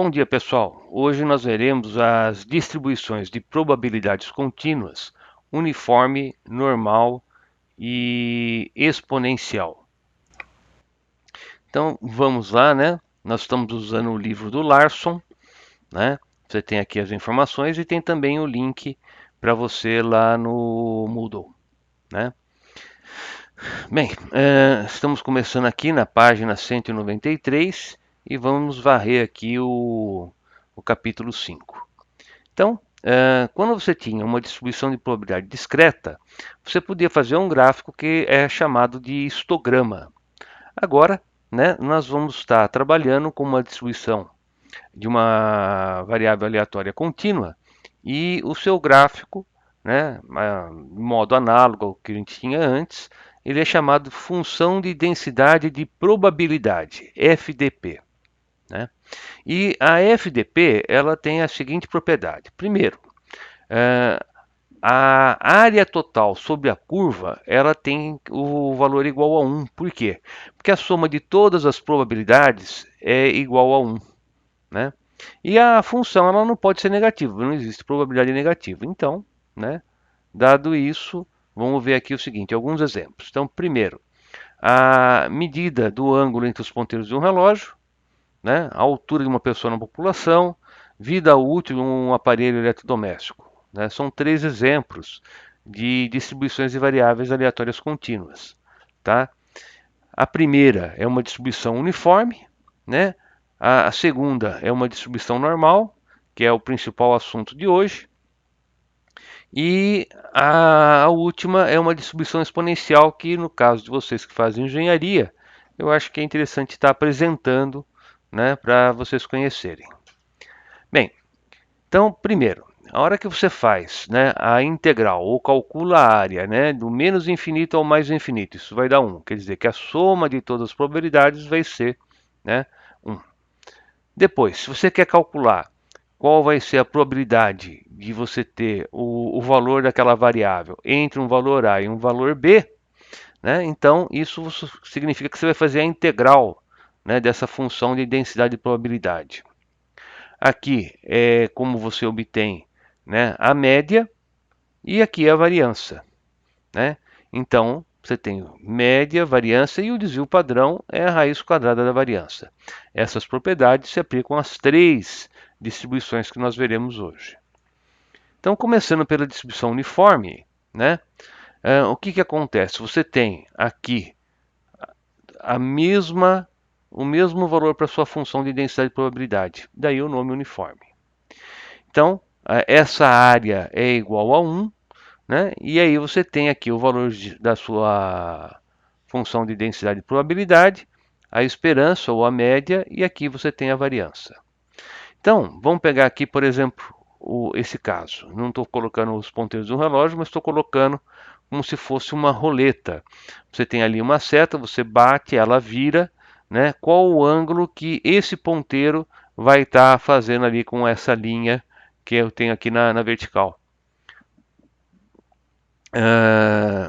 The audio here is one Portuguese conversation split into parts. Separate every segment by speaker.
Speaker 1: Bom dia, pessoal. Hoje nós veremos as distribuições de probabilidades contínuas, uniforme, normal e exponencial. Então, vamos lá, né? Nós estamos usando o livro do Larson, né? Você tem aqui as informações e tem também o link para você lá no Moodle, né? Bem, estamos começando aqui na página 193 e vamos varrer aqui o capítulo 5. Então, quando você tinha uma distribuição de probabilidade discreta, você podia fazer um gráfico que é chamado de histograma. Agora, né, nós vamos estar trabalhando com uma distribuição de uma variável aleatória contínua e o seu gráfico, né, de modo análogo ao que a gente tinha antes, ele é chamado função de densidade de probabilidade, FDP. Né? E a FDP ela tem a seguinte propriedade. Primeiro, a área total sobre a curva ela tem o valor igual a 1. Por quê? Porque a soma de todas as probabilidades é igual a 1. Né? E a função ela não pode ser negativa, não existe probabilidade negativa. Então, né, dado isso, vamos ver aqui o seguinte, alguns exemplos. Então, primeiro, a medida do ângulo entre os ponteiros de um relógio, né, a altura de uma pessoa na população, vida útil de um aparelho eletrodoméstico. Né? São três exemplos de distribuições de variáveis aleatórias contínuas. Tá? A primeira é uma distribuição uniforme, né? A segunda é uma distribuição normal, que é o principal assunto de hoje. E a última é uma distribuição exponencial, que no caso de vocês que fazem engenharia, eu acho que é interessante estar apresentando, né, para vocês conhecerem. Bem, então, primeiro, a hora que você faz, né, a integral ou calcula a área, né, do menos infinito ao mais infinito, isso vai dar 1. Quer dizer que a soma de todas as probabilidades vai ser, né, 1. Depois, se você quer calcular qual vai ser a probabilidade de você ter o valor daquela variável entre um valor A e um valor B, né, então isso significa que você vai fazer a integral, né, dessa função de densidade de probabilidade. Aqui é como você obtém, né, a média e aqui a variância. Né? Então, você tem média, variância e o desvio padrão é a raiz quadrada da variância. Essas propriedades se aplicam às três distribuições que nós veremos hoje. Então, começando pela distribuição uniforme, né? O que acontece? Você tem aqui o mesmo valor para sua função de densidade de probabilidade, daí o nome uniforme. Então, essa área é igual a 1, né? E aí você tem aqui o valor da sua função de densidade de probabilidade, a esperança ou a média, e aqui você tem a variância. Então, vamos pegar aqui, por exemplo, esse caso. Não estou colocando os ponteiros do relógio, mas estou colocando como se fosse uma roleta. Você tem ali uma seta, você bate, ela vira, né? Qual o ângulo que esse ponteiro vai estar fazendo ali com essa linha que eu tenho aqui na vertical.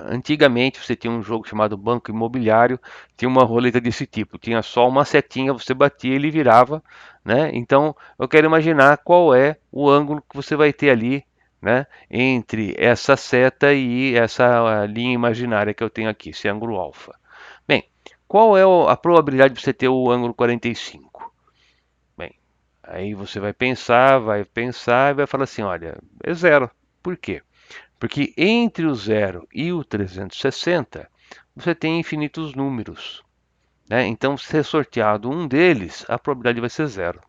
Speaker 1: Antigamente você tinha um jogo chamado Banco Imobiliário, tinha uma roleta desse tipo, tinha só uma setinha, você batia e ele virava, né? Então eu quero imaginar qual é o ângulo que você vai ter ali, né? Entre essa seta e essa linha imaginária que eu tenho aqui, esse ângulo alfa. Bem, qual é a probabilidade de você ter o ângulo 45? Bem, aí você vai pensar e vai falar assim, olha, é zero. Por quê? Porque entre o 0 e o 360, você tem infinitos números. Né? Então, se é sorteado um deles, a probabilidade vai ser zero.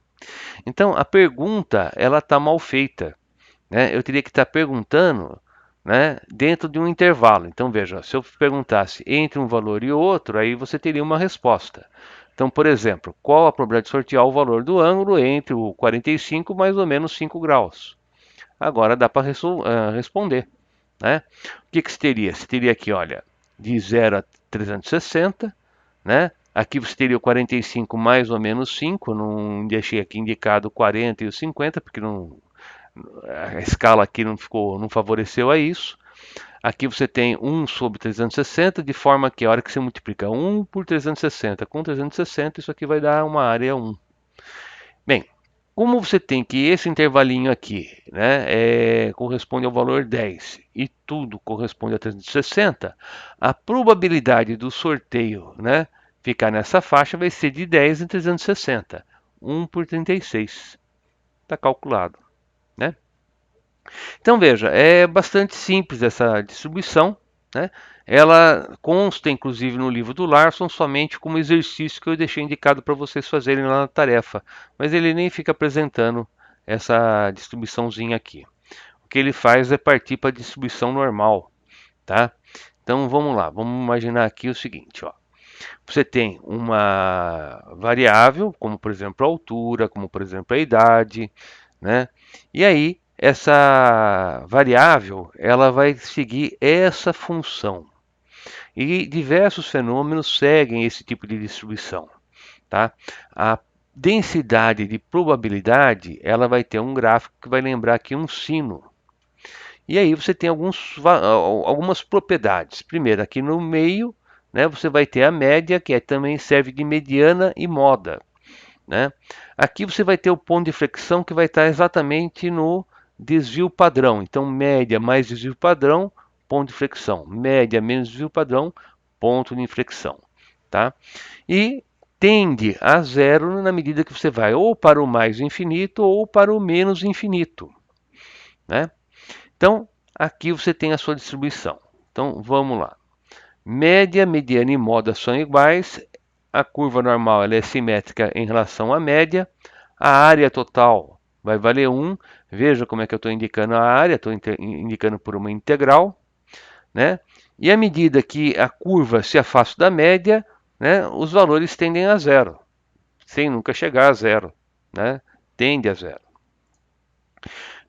Speaker 1: Então, a pergunta ela está mal feita. Né? Eu teria que estar perguntando, né, dentro de um intervalo. Então, veja, se eu perguntasse entre um valor e outro, aí você teria uma resposta. Então, por exemplo, qual a probabilidade de sortear o valor do ângulo entre o 45 mais ou menos 5 graus? Agora dá para responder. Né? O que você teria? Você teria aqui, olha, de 0 a 360, né? Aqui você teria o 45 mais ou menos 5, não deixei aqui indicado o 40 e o 50, porque não, a escala aqui não favoreceu a isso. Aqui você tem 1 sobre 360, de forma que a hora que você multiplica 1 por 360 com 360, isso aqui vai dar uma área 1. Bem, Como você tem que esse intervalinho aqui, né, corresponde ao valor 10 e tudo corresponde a 360, a probabilidade do sorteio, né, ficar nessa faixa vai ser de 10 em 360, 1 por 36. Está calculado, né? Então veja, é bastante simples essa distribuição, né? Ela consta inclusive no livro do Larson somente como exercício que eu deixei indicado para vocês fazerem lá na tarefa, mas ele nem fica apresentando essa distribuiçãozinha aqui. O que ele faz é partir para a distribuição normal, tá? Então vamos lá, vamos imaginar aqui o seguinte, ó. Você tem uma variável, como por exemplo a altura, como por exemplo a idade, né? E aí essa variável ela vai seguir essa função. E diversos fenômenos seguem esse tipo de distribuição, tá? A densidade de probabilidade ela vai ter um gráfico que vai lembrar aqui um sino. E aí você tem algumas propriedades. Primeiro, aqui no meio, né, você vai ter a média, que também serve de mediana e moda. Né? Aqui você vai ter o ponto de flexão que vai estar exatamente no desvio padrão. Então, média mais desvio padrão, ponto de flexão. Média menos desvio padrão, ponto de inflexão. Tá? E tende a zero na medida que você vai ou para o mais infinito ou para o menos infinito. Né? Então, aqui você tem a sua distribuição. Então, vamos lá. Média, mediana e moda são iguais. A curva normal ela é simétrica em relação à média. A área total vai valer 1. Veja como é que eu estou indicando a área. Estou indicando por uma integral. Né? E à medida que a curva se afasta da média, né, os valores tendem a zero, sem nunca chegar a zero. Né? Tende a zero.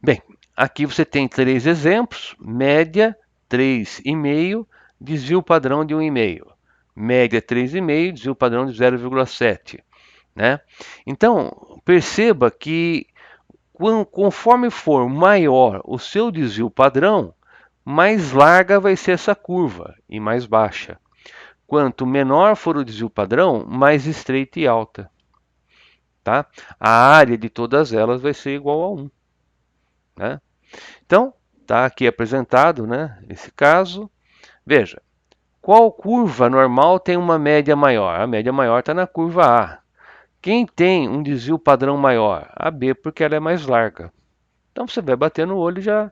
Speaker 1: Bem, aqui você tem 3 exemplos: média 3,5, desvio padrão de 1,5. Média 3,5, desvio padrão de 0,7. Né? Então, perceba que conforme for maior o seu desvio padrão, mais larga vai ser essa curva e mais baixa. Quanto menor for o desvio padrão, mais estreita e alta. Tá? A área de todas elas vai ser igual a 1. Né? Então, está aqui apresentado, né, esse caso. Veja, qual curva normal tem uma média maior? A média maior está na curva A. Quem tem um desvio padrão maior? A B, porque ela é mais larga. Então você vai bater no olho e já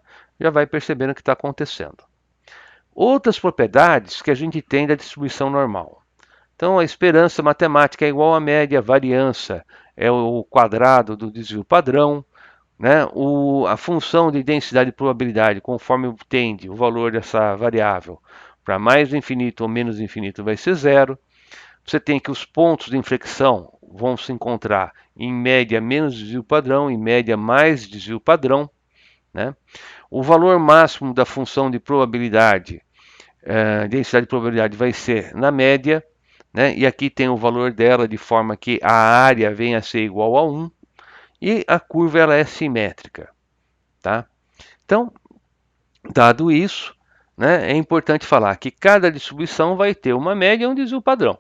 Speaker 1: vai percebendo o que está acontecendo. Outras propriedades que a gente tem da distribuição normal. Então a esperança matemática é igual à média, a variância é o quadrado do desvio padrão. Né? A função de densidade e probabilidade, conforme tende o valor dessa variável para mais infinito ou menos infinito, vai ser zero. Você tem que os pontos de inflexão vão se encontrar em média menos desvio padrão, em média mais desvio padrão. Né? O valor máximo da função de probabilidade, densidade de probabilidade, vai ser na média. Né? E aqui tem o valor dela de forma que a área venha a ser igual a 1. E a curva ela é simétrica. Tá? Então, dado isso, né, é importante falar que cada distribuição vai ter uma média e um desvio padrão.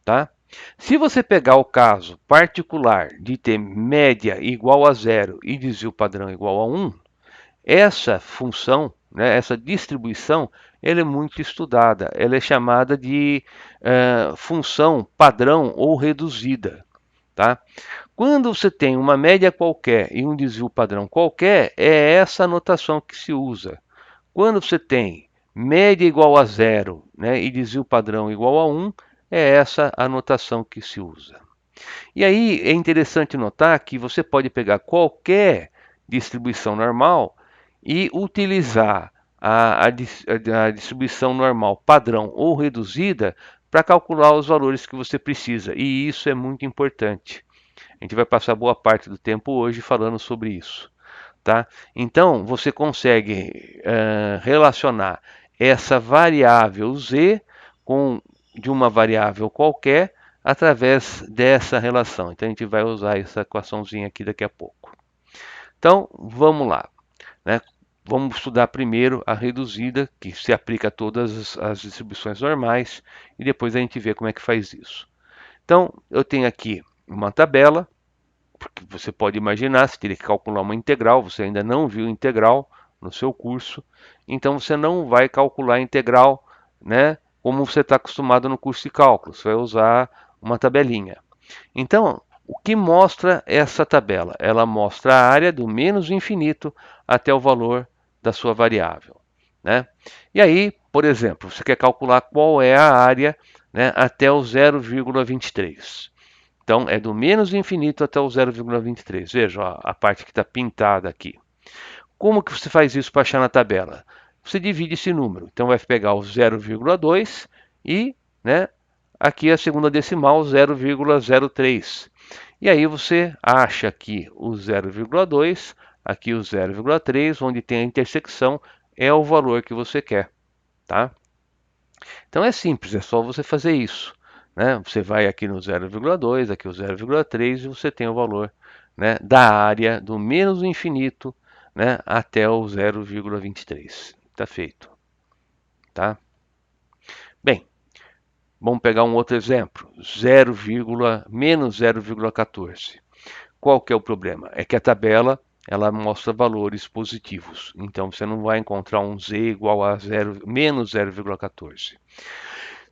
Speaker 1: Tá? Se você pegar o caso particular de ter média igual a zero e desvio padrão igual a 1, essa função, né, essa distribuição, ela é muito estudada. Ela é chamada de função padrão ou reduzida. Tá? Quando você tem uma média qualquer e um desvio padrão qualquer, é essa anotação que se usa. Quando você tem média igual a zero, né, e desvio padrão igual a 1, é essa a anotação que se usa. E aí é interessante notar que você pode pegar qualquer distribuição normal e utilizar a distribuição normal padrão ou reduzida para calcular os valores que você precisa. E isso é muito importante. A gente vai passar boa parte do tempo hoje falando sobre isso. Tá? Então, você consegue relacionar essa variável z com de uma variável qualquer através dessa relação. Então, a gente vai usar essa equaçãozinha aqui daqui a pouco. Então, vamos lá. Né? Vamos estudar primeiro a reduzida, que se aplica a todas as distribuições normais, e depois a gente vê como é que faz isso. Então, eu tenho aqui uma tabela porque você pode imaginar, você teria que calcular uma integral, você ainda não viu integral no seu curso, então você não vai calcular a integral, né, como você está acostumado no curso de cálculo, você vai usar uma tabelinha. Então, o que mostra essa tabela? Ela mostra a área do menos infinito até o valor da sua variável, né? E aí, por exemplo, você quer calcular qual é a área, né, até o 0,23. Então, é do menos infinito até o 0,23. Veja ó, a parte que está pintada aqui. Como que você faz isso para achar na tabela? Você divide esse número. Então, vai pegar o 0,2 e, né, aqui a segunda decimal, 0,03. E aí você acha aqui o 0,2, aqui o 0,3, onde tem a intersecção, é o valor que você quer, tá? Então é simples, é só você fazer isso, né? Você vai aqui no 0,2, aqui o 0,3 e você tem o valor, né, da área do menos infinito, né, até o 0,23. Tá feito, tá? Bem, vamos pegar um outro exemplo, menos 0,14. Qual que é o problema? É que a tabela ela mostra valores positivos. Então você não vai encontrar um z igual a menos 0,14.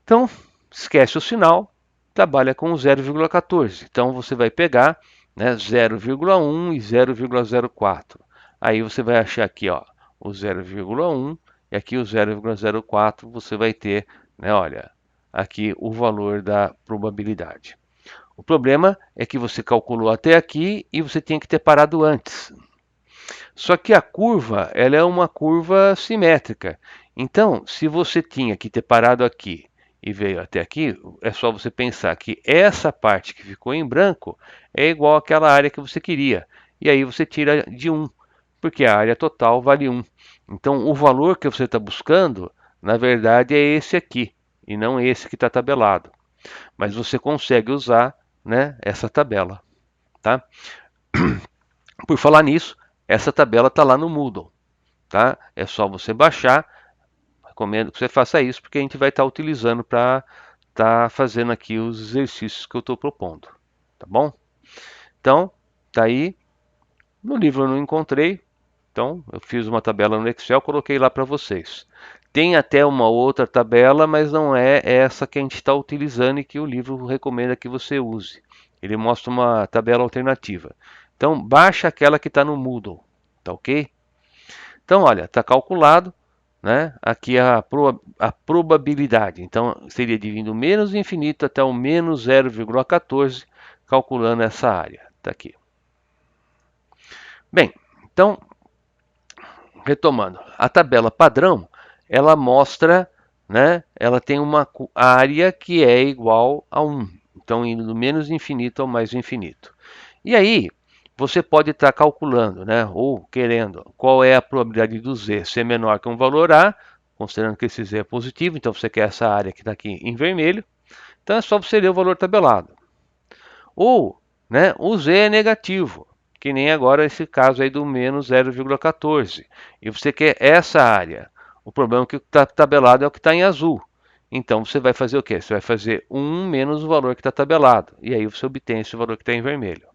Speaker 1: Então, esquece o sinal, trabalha com 0,14. Então você vai pegar, né, 0,1 e 0,04. Aí você vai achar aqui, ó, o 0,1 e aqui o 0,04 você vai ter, né, olha, aqui o valor da probabilidade. O problema é que você calculou até aqui e você tinha que ter parado antes. Só que a curva, ela é uma curva simétrica. Então, se você tinha que ter parado aqui e veio até aqui, é só você pensar que essa parte que ficou em branco é igual àquela área que você queria. E aí você tira de 1, porque a área total vale 1. Então, o valor que você está buscando, na verdade, é esse aqui, e não esse que está tabelado. Mas você consegue usar, né, essa tabela, tá? Por falar nisso, essa tabela está lá no Moodle, tá? É só você baixar. Recomendo que você faça isso, porque a gente vai estar utilizando para estar fazendo aqui os exercícios que eu estou propondo, tá bom? Então, tá aí. No livro eu não encontrei, então eu fiz uma tabela no Excel, coloquei lá para vocês. Tem até uma outra tabela, mas não é essa que a gente está utilizando e que o livro recomenda que você use. Ele mostra uma tabela alternativa. Então, baixa aquela que está no Moodle, tá ok? Então, olha, está calculado, né? Aqui a probabilidade. Então, seria de vindo menos infinito até o menos 0,14, calculando essa área. Está aqui. Bem, então, retomando, a tabela padrão, ela mostra, né? Ela tem uma área que é igual a 1. Então, indo do menos infinito ao mais infinito. E aí, você pode estar calculando, né, ou querendo, qual é a probabilidade do z ser menor que um valor a, considerando que esse z é positivo, então você quer essa área que está aqui em vermelho, então é só você ler o valor tabelado. Ou, né, o z é negativo, que nem agora esse caso aí do menos 0,14, e você quer essa área. O problema é que o que está tabelado é o que está em azul. Então você vai fazer o quê? Você vai fazer 1 menos o valor que está tabelado, e aí você obtém esse valor que está em vermelho.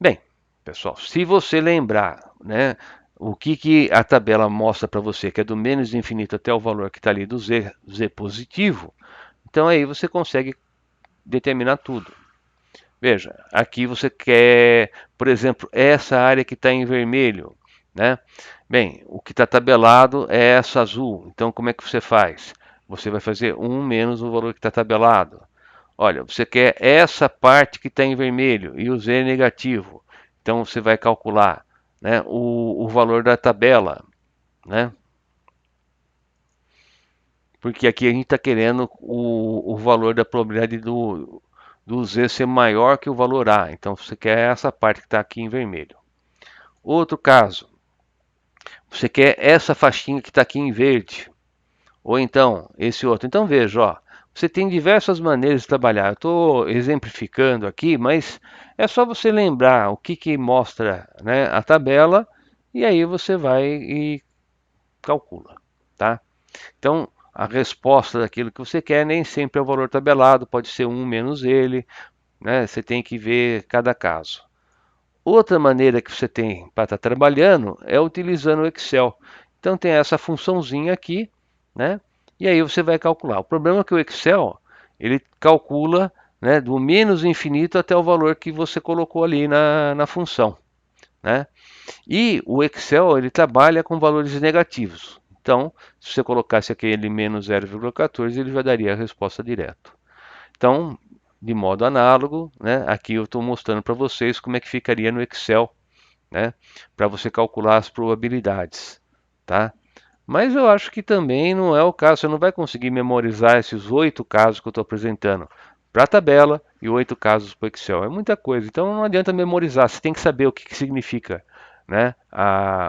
Speaker 1: Bem, pessoal, se você lembrar, né, o que a tabela mostra para você, que é do menos infinito até o valor que está ali do z positivo, então aí você consegue determinar tudo. Veja, aqui você quer, por exemplo, essa área que está em vermelho, né? Bem, o que está tabelado é essa azul. Então, como é que você faz? Você vai fazer 1 menos o valor que está tabelado. Olha, você quer essa parte que está em vermelho e o z é negativo. Então você vai calcular, né, o valor da tabela, né? Porque aqui a gente está querendo o valor da probabilidade do z ser maior que o valor a. Então você quer essa parte que está aqui em vermelho. Outro caso, você quer essa faixinha que está aqui em verde. Ou então esse outro. Então veja, ó, você tem diversas maneiras de trabalhar. Eu estou exemplificando aqui, mas é só você lembrar o que mostra, né, a tabela e aí você vai e calcula, tá? Então, a resposta daquilo que você quer nem sempre é o valor tabelado, pode ser um menos ele, né? Você tem que ver cada caso. Outra maneira que você tem para estar trabalhando é utilizando o Excel. Então tem essa funçãozinha aqui, né? E aí você vai calcular. O problema é que o Excel, ele calcula, né, do menos infinito até o valor que você colocou ali na função, né? E o Excel, ele trabalha com valores negativos. Então, se você colocasse aquele menos 0,14, ele já daria a resposta direto. Então, de modo análogo, né, aqui eu estou mostrando para vocês como é que ficaria no Excel, né, para você calcular as probabilidades, tá? Mas eu acho que também não é o caso, você não vai conseguir memorizar esses 8 casos que eu estou apresentando para a tabela e 8 casos para o Excel. É muita coisa, então não adianta memorizar, você tem que saber o que significa, né,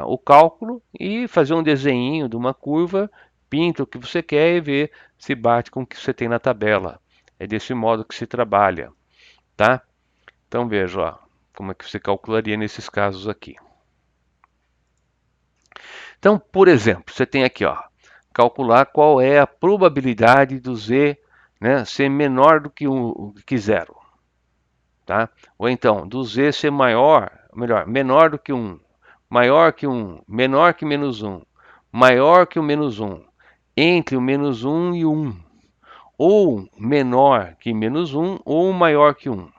Speaker 1: o cálculo e fazer um desenho de uma curva, pinta o que você quer e ver se bate com o que você tem na tabela. É desse modo que se trabalha, tá? Então veja, ó, como é que você calcularia nesses casos aqui. Então, por exemplo, você tem aqui, ó, calcular qual é a probabilidade do z, né, ser menor do que, que zero, tá? Ou então, do z ser maior, melhor, menor do que 1, maior que 1, menor que menos 1, maior que o menos 1, entre o menos 1 e o 1, ou menor que menos 1 ou maior que 1.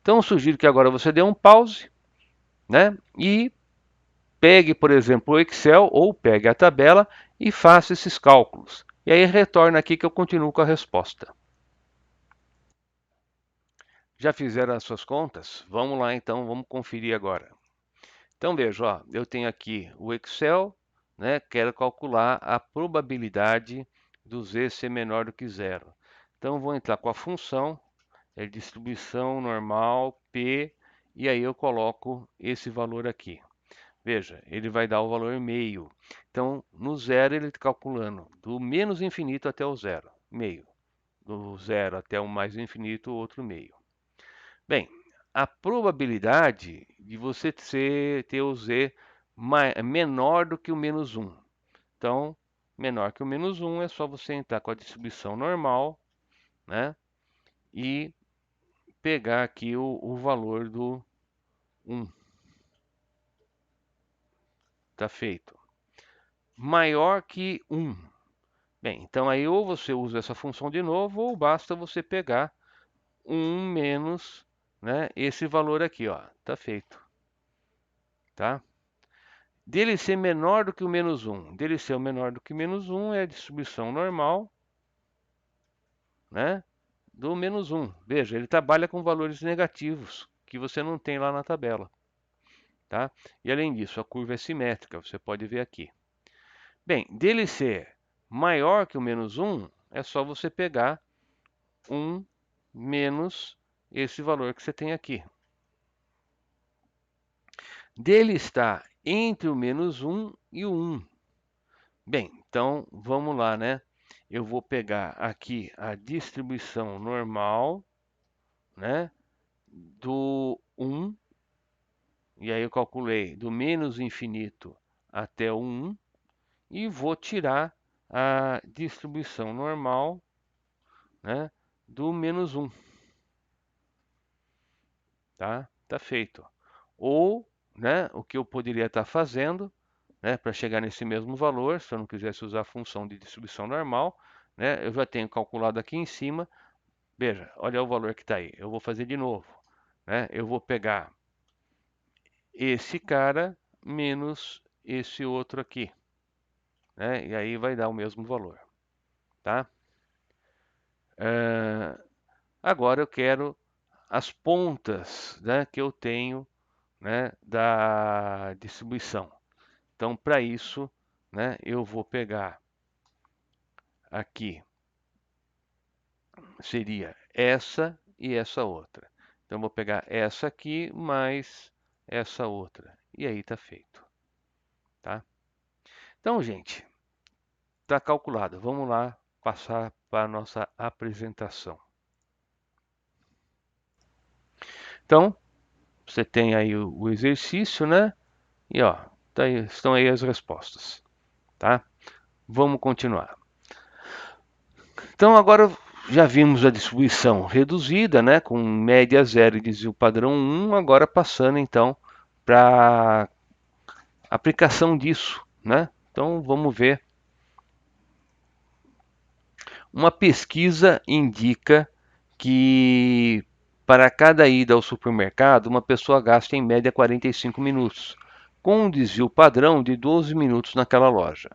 Speaker 1: Então, eu sugiro que agora você dê um pause, né, e pegue, por exemplo, o Excel ou pegue a tabela e faça esses cálculos. E aí retorna aqui que eu continuo com a resposta. Já fizeram as suas contas? Vamos lá então, vamos conferir agora. Então veja, ó, eu tenho aqui o Excel, né, quero calcular a probabilidade do z ser menor do que zero. Então vou entrar com a função, é distribuição normal, P, e aí eu coloco esse valor aqui. Veja, ele vai dar o valor meio. Então, no zero, ele está calculando do menos infinito até o zero, meio. Do zero até o mais infinito, outro meio. Bem, a probabilidade de você ter o z menor do que o menos 1. Então, menor que o menos 1 é só você entrar com a distribuição normal, né? E pegar aqui o valor do 1. Tá feito. Maior que 1. Bem, então aí ou você usa essa função de novo, ou basta você pegar 1 menos, né, esse valor aqui, ó. Tá feito, tá? Dele ser menor do que o menos 1. Dele ser o menor do que menos 1 é a distribuição normal, né, do menos 1. Veja, ele trabalha com valores negativos, que você não tem lá na tabela, tá? E além disso, a curva é simétrica, você pode ver aqui. Bem, dele ser maior que o menos 1, é só você pegar 1 menos esse valor que você tem aqui. Dele está entre o menos 1 e o 1. Bem, então vamos lá, né? Eu vou pegar aqui a distribuição normal, né? Do 1, e aí eu calculei do menos infinito até o 1, e vou tirar a distribuição normal, né? Do menos 1. Tá? Tá feito. Ou, né, o que eu poderia estar fazendo, né, para chegar nesse mesmo valor, se eu não quisesse usar a função de distribuição normal, né, eu já tenho calculado aqui em cima. Veja, olha o valor que está aí. Eu vou fazer de novo, né? Eu vou pegar esse cara menos esse outro aqui, né? E aí vai dar o mesmo valor, tá? Agora eu quero as pontas, né, que eu tenho, né, da distribuição. Então, para isso, né, eu vou pegar aqui, seria essa e essa outra. Então, eu vou pegar essa aqui mais essa outra. E aí está feito, tá? Então, gente, está calculado. Vamos lá passar para a nossa apresentação. Então, você tem aí o exercício, né? E ó, tá aí, estão aí as respostas, tá? Vamos continuar. Então agora já vimos a distribuição reduzida, né, com média zero e desvio padrão 1, agora passando então para aplicação disso, né? Então vamos ver. Uma pesquisa indica que para cada ida ao supermercado, uma pessoa gasta em média 45 minutos, com um desvio padrão de 12 minutos naquela loja.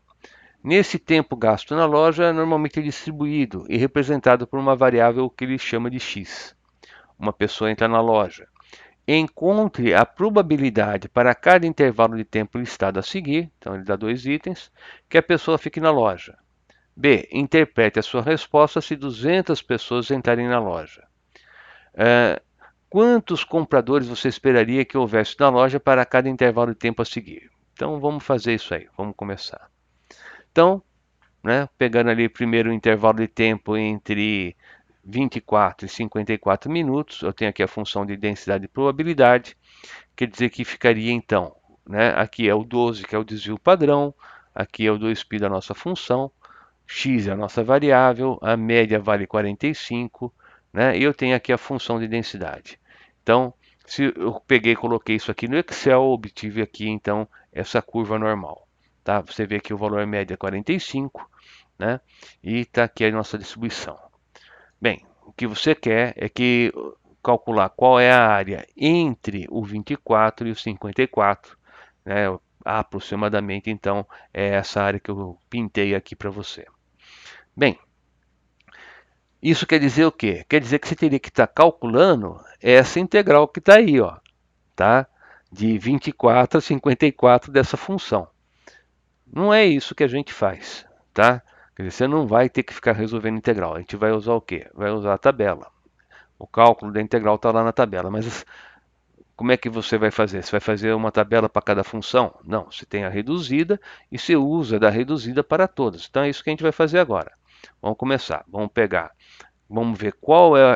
Speaker 1: Nesse tempo gasto na loja, normalmente é distribuído e representado por uma variável que ele chama de x. Uma pessoa entra na loja. Encontre a probabilidade para cada intervalo de tempo listado a seguir, então ele dá dois itens, que a pessoa fique na loja. B. Interprete a sua resposta se 200 pessoas entrarem na loja. Quantos compradores você esperaria que houvesse na loja para cada intervalo de tempo a seguir? Então vamos fazer isso aí, vamos começar. Então, né, pegando ali primeiro o intervalo de tempo entre 24 e 54 minutos, eu tenho aqui a função de densidade de probabilidade, quer dizer que ficaria então, né, aqui é o 12, que é o desvio padrão, aqui é o 2π da nossa função, x é a nossa variável, a média vale 45, né, e eu tenho aqui a função de densidade. Então, se eu peguei e coloquei isso aqui no Excel, obtive aqui então essa curva normal. Tá? Você vê que o valor médio é 45, né? E está aqui a nossa distribuição. Bem, o que você quer é que calcular qual é a área entre o 24 e o 54, né? Aproximadamente, então, é essa área que eu pintei aqui para você. Bem, isso quer dizer o quê? Quer dizer que você teria que estar calculando essa integral que está aí, ó, tá? De 24 a 54 dessa função. Não é isso que a gente faz, tá? Quer dizer, você não vai ter que ficar resolvendo integral. A gente vai usar o quê? Vai usar a tabela. O cálculo da integral está lá na tabela. Mas como é que você vai fazer? Você vai fazer uma tabela para cada função? Não, você tem a reduzida e você usa da reduzida para todas. Então é isso que a gente vai fazer agora. Vamos começar. Vamos ver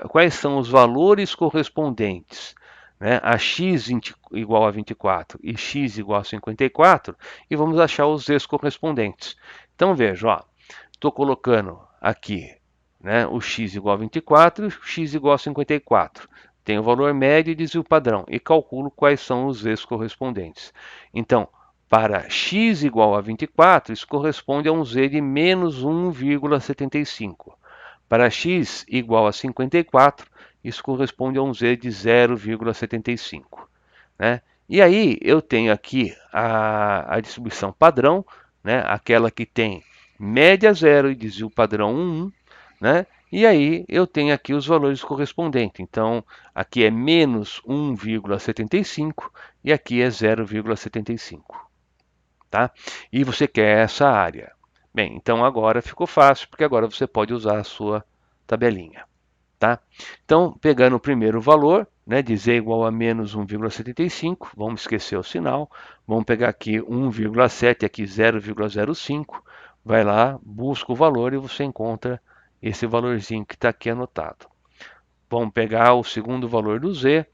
Speaker 1: quais são os valores correspondentes, né, a x igual a 24 e x igual a 54, e vamos achar os z's correspondentes. Então veja, estou colocando aqui, né, o x igual a 24 e o x igual a 54. Tenho o valor médio e desvio padrão e calculo quais são os z's correspondentes. Então, para x igual a 24, isso corresponde a um z de menos 1,75. Para x igual a 54, isso corresponde a um z de 0,75. Né? E aí eu tenho aqui a distribuição padrão, né? Aquela que tem média 0 e desvio padrão 1, né? E aí eu tenho aqui os valores correspondentes. Então, aqui é menos 1,75 e aqui é 0,75. Tá? E você quer essa área. Bem, então agora ficou fácil, porque agora você pode usar a sua tabelinha. Tá? Então, pegando o primeiro valor, né, de z igual a menos 1,75, vamos esquecer o sinal, vamos pegar aqui 1,7, aqui 0,05, vai lá, busca o valor e você encontra esse valorzinho que está aqui anotado. Vamos pegar o segundo valor do z,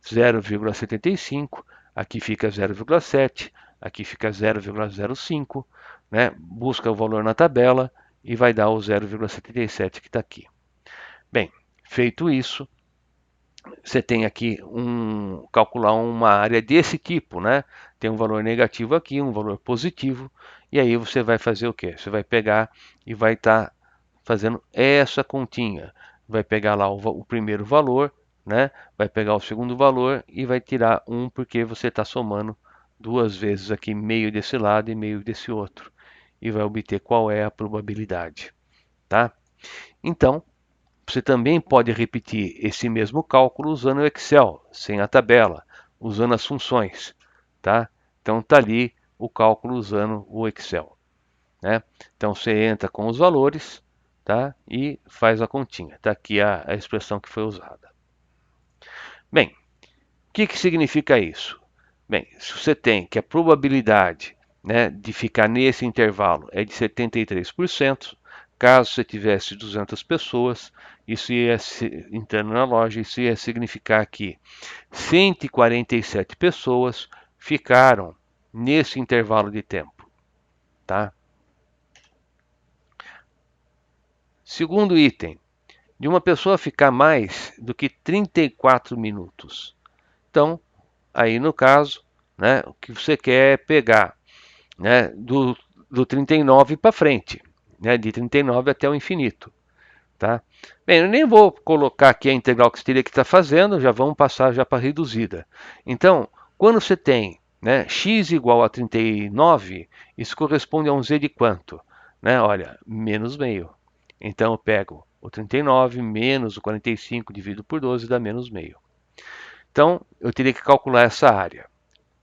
Speaker 1: 0,75, aqui fica 0,7, aqui fica 0,05, né? Busca o valor na tabela e vai dar o 0,77 que está aqui. Bem, feito isso, você tem aqui calcular uma área desse tipo, né? Tem um valor negativo aqui, um valor positivo, e aí você vai fazer o quê? Você vai pegar e vai estar fazendo essa continha. Vai pegar lá o primeiro valor, né? Vai pegar o segundo valor e vai tirar 1, porque você está somando duas vezes aqui meio desse lado e meio desse outro. E vai obter qual é a probabilidade, tá? Então, você também pode repetir esse mesmo cálculo usando o Excel, sem a tabela, usando as funções, tá? Então está ali o cálculo usando o Excel, né? Então você entra com os valores, tá? E faz a continha. Está aqui a expressão que foi usada. Bem, o que significa isso? Bem, se você tem que a probabilidade, né, de ficar nesse intervalo é de 73%, caso você tivesse 200 pessoas, isso ia, entrando na loja, isso ia significar que 147 pessoas ficaram nesse intervalo de tempo, tá? Segundo item, de uma pessoa ficar mais do que 34 minutos. Então, aí no caso, né, o que você quer pegar, né, do 39 para frente, né, de 39 até o infinito. Tá? Bem, eu nem vou colocar aqui a integral que você teria que estar fazendo, já vamos passar já para reduzida. Então, quando você tem, né, x igual a 39, isso corresponde a um z de quanto? Né? Olha, menos meio. Então eu pego o 39 menos o 45 dividido por 12 dá menos meio. Então eu teria que calcular essa área.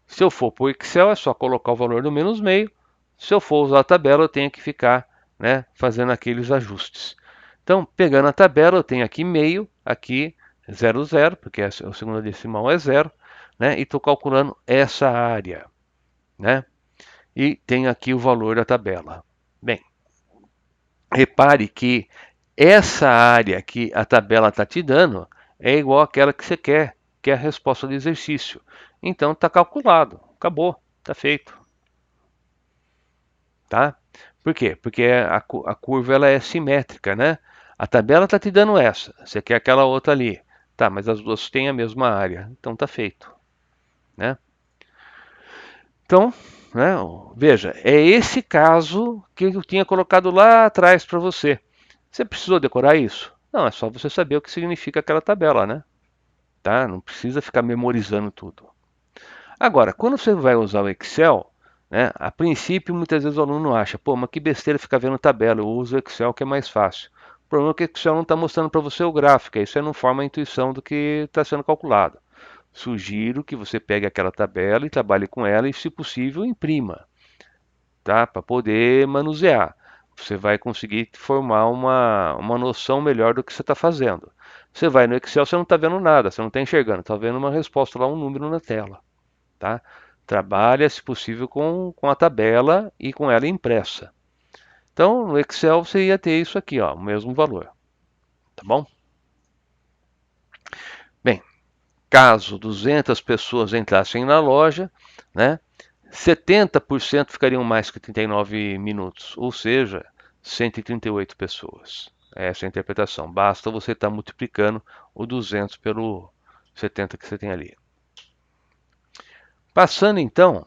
Speaker 1: Se eu for para o Excel, é só colocar o valor do menos meio. Se eu for usar a tabela, eu tenho que ficar, né, fazendo aqueles ajustes. Então, pegando a tabela, eu tenho aqui meio, aqui 0,0, porque a segunda decimal é 0, né, e estou calculando essa área, né, e tenho aqui o valor da tabela. Bem, repare que essa área que a tabela está te dando é igual àquela que você quer, que é a resposta do exercício. Então, está calculado, acabou, está feito. Tá? Por quê? Porque a curva ela é simétrica, né? A tabela está te dando essa, você quer aquela outra ali. Tá, mas as duas têm a mesma área, então tá feito, né? Então, né, veja, é esse caso que eu tinha colocado lá atrás para você. Você precisou decorar isso? Não, é só você saber o que significa aquela tabela, né? Tá? Não precisa ficar memorizando tudo. Agora, quando você vai usar o Excel, né, a princípio muitas vezes o aluno acha, pô, mas que besteira ficar vendo tabela, eu uso o Excel que é mais fácil. O problema é que o Excel não está mostrando para você o gráfico, isso não forma a intuição do que está sendo calculado. Sugiro que você pegue aquela tabela e trabalhe com ela e, se possível, imprima, tá? Para poder manusear. Você vai conseguir formar uma noção melhor do que você está fazendo. Você vai no Excel, você não está vendo nada, você não está enxergando, está vendo uma resposta lá, um número na tela. Tá? Trabalha, se possível, com a tabela e com ela impressa. Então, no Excel você ia ter isso aqui, ó, o mesmo valor. Tá bom? Bem, caso 200 pessoas entrassem na loja, né, 70% ficariam mais que 39 minutos, ou seja, 138 pessoas. Essa é a interpretação. Basta você estar multiplicando o 200 pelo 70 que você tem ali. Passando então,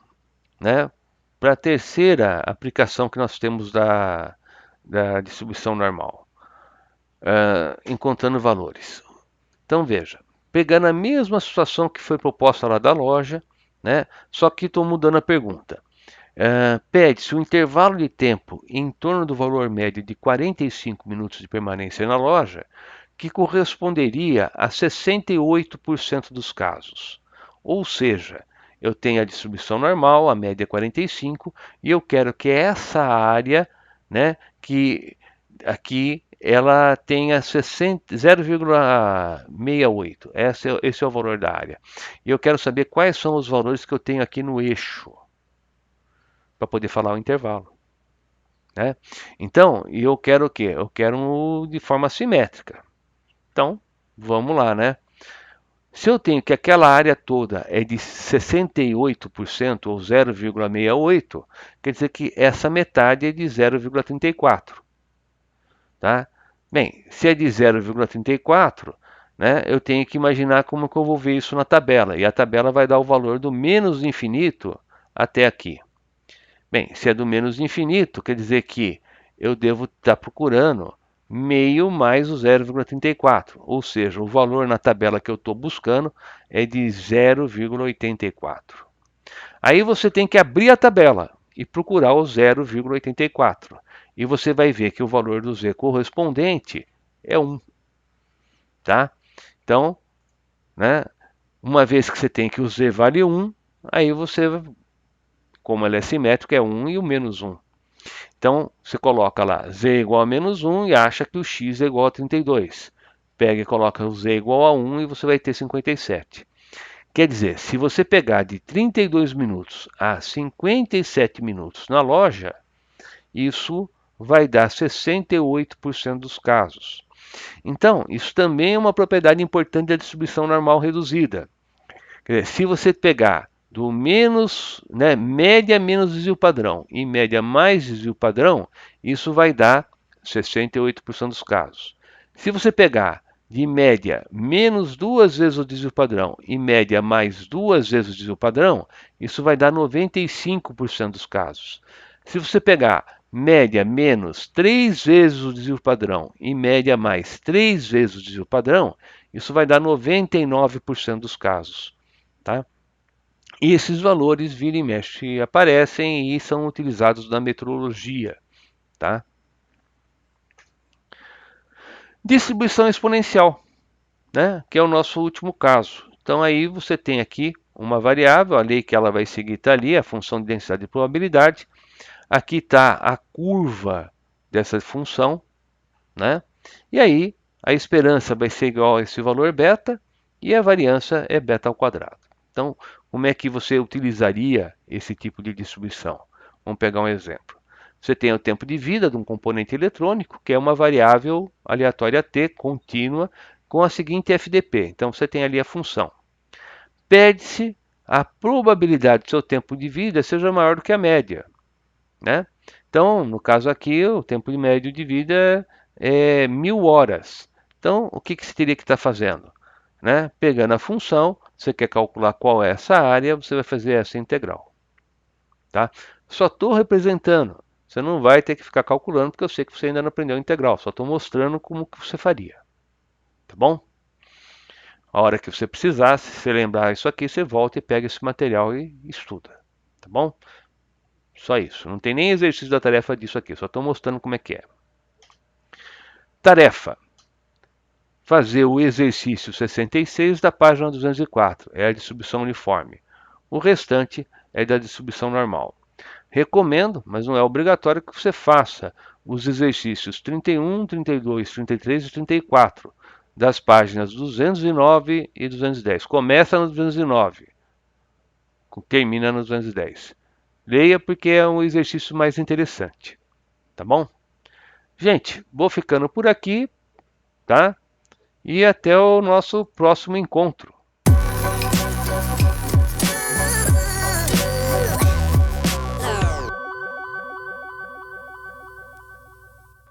Speaker 1: né, para a terceira aplicação que nós temos da distribuição normal, encontrando valores. Então veja, pegando a mesma situação que foi proposta lá da loja, né, só que estou mudando a pergunta. Pede-se um intervalo de tempo em torno do valor médio de 45 minutos de permanência na loja, que corresponderia a 68% dos casos. Ou seja, eu tenho a distribuição normal, a média é 45, e eu quero que essa área, né, que aqui ela tenha 0,68. Esse é o valor da área. E eu quero saber quais são os valores que eu tenho aqui no eixo, para poder falar o intervalo. Né? Então, eu quero o quê? Eu quero de forma simétrica. Então, vamos lá, né? Se eu tenho que aquela área toda é de 68% ou 0,68, quer dizer que essa metade é de 0,34. Tá? Bem, se é de 0,34, né, eu tenho que imaginar como que eu vou ver isso na tabela. E a tabela vai dar o valor do menos infinito até aqui. Bem, se é do menos infinito, quer dizer que eu devo estar procurando meio mais o 0,34, ou seja, o valor na tabela que eu estou buscando é de 0,84. Aí você tem que abrir a tabela e procurar o 0,84. E você vai ver que o valor do z correspondente é 1. Tá? Então, né, uma vez que você tem que o z vale 1, aí você, como ele é simétrico, é 1 e o menos 1. Então, você coloca lá z igual a menos 1 e acha que o x é igual a 32. Pega e coloca o z igual a 1 e você vai ter 57. Quer dizer, se você pegar de 32 minutos a 57 minutos na loja, isso vai dar 68% dos casos. Então, isso também é uma propriedade importante da distribuição normal reduzida. Quer dizer, se você pegar do menos, né, média menos desvio padrão e média mais desvio padrão, isso vai dar 68% dos casos. Se você pegar de média menos 2 vezes o desvio padrão e média mais 2 vezes o desvio padrão, isso vai dar 95% dos casos. Se você pegar média menos 3 vezes o desvio padrão e média mais 3 vezes o desvio padrão, isso vai dar 99% dos casos. Tá? E esses valores, vira e mexe, aparecem e são utilizados na metrologia. Tá? Distribuição exponencial, né? Que é o nosso último caso. Então aí você tem aqui uma variável, a lei que ela vai seguir está ali, a função de densidade de probabilidade. Aqui está a curva dessa função, né? E aí a esperança vai ser igual a esse valor beta e a variância é beta ao quadrado. Então, como é que você utilizaria esse tipo de distribuição? Vamos pegar um exemplo. Você tem o tempo de vida de um componente eletrônico, que é uma variável aleatória t contínua com a seguinte FDP. Então, você tem ali a função. Pede-se a probabilidade do seu tempo de vida seja maior do que a média, né? Então, no caso aqui, o tempo médio de vida é 1.000 horas. Então, o que você teria que estar fazendo? Né? Pegando a função, você quer calcular qual é essa área, você vai fazer essa integral. Tá? Só estou representando. Você não vai ter que ficar calculando, porque eu sei que você ainda não aprendeu a integral. Só estou mostrando como que você faria. Tá bom? A hora que você precisar, se você lembrar isso aqui, você volta e pega esse material e estuda. Tá bom? Só isso. Não tem nem exercício da tarefa disso aqui. Só estou mostrando como é que é. Tarefa: fazer o exercício 66 da página 204. É a distribuição uniforme. O restante é da distribuição normal. Recomendo, mas não é obrigatório que você faça os exercícios 31, 32, 33 e 34 das páginas 209 e 210. Começa no 209, termina no 210. Leia porque é um exercício mais interessante. Tá bom? Gente, vou ficando por aqui, tá? E até o nosso próximo encontro.